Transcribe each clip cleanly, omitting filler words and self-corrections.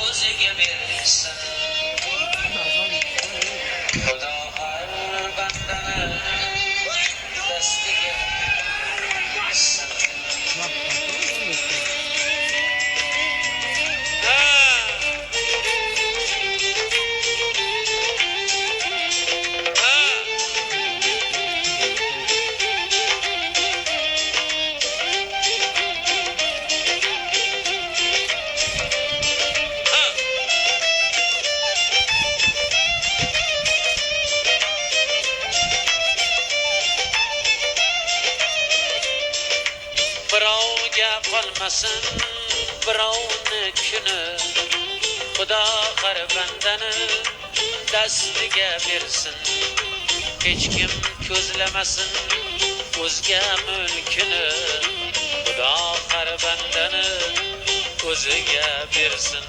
o'ziga bersin. Xudo har bandani dastiga bersin. Birovga qolmasin birovni kuni, Xudo har bandani dastiga bersin. Hech kim ko'zlamasin o'zga mulkini, Xudo har bandani o'ziga bersin.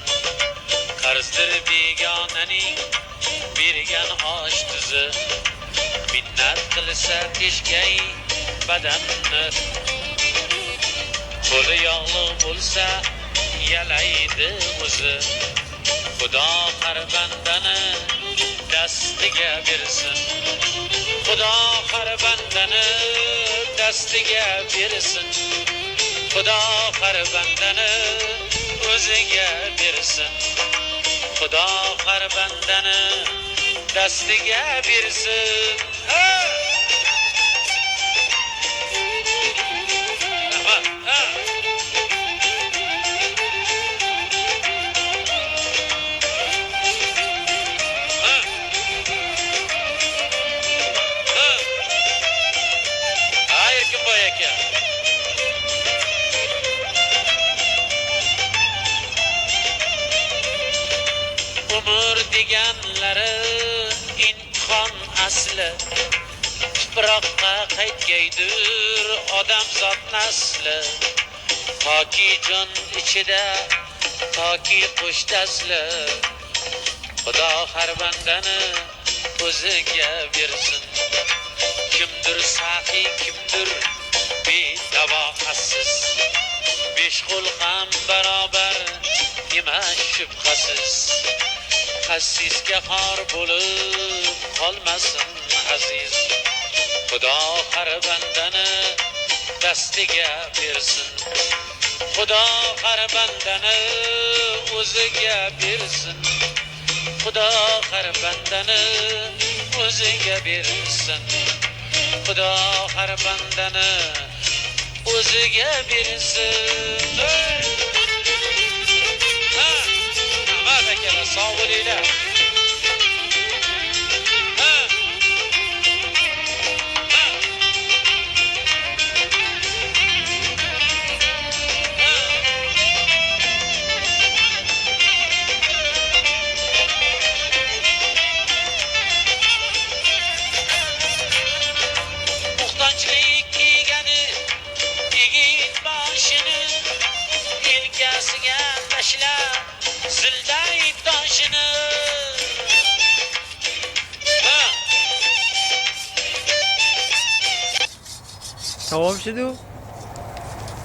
Qarzdir begonaning bergan osh tuzi, minnat qilsa teshgay badanni. Qo'li yog'liq bo'lsa yalaydi o'zi, Xudo har bandani dastiga bersin. Xudo har bandani dastiga bersin. Xudo har bandani o'ziga bersin. Xudo har bandani dastiga bersin. Umr deganlari imtihon asli, tuproqqa qaytgaydir odamzod nasli. Toki jon ichida, toki qo'shdasli, Xudo har bandani o'ziga bersin. Kimdir saxiy, kimdir bedavo xassiz, besh qo'l ham barobar emas shubhasiz. Xassisga xor bo'lib qolmasin aziz, Xudo har bandani dastiga bersin. Xudo har bandani o'ziga bersin. Xudo har bandani o'ziga bersin. Xudo har bandani o'ziga bersin. Rahmat akalar, sog' bo'linglar. Muhtojlik kiygani yigit boshini, yelkasiga tashlab zilday toshini. Tamam şimdi o.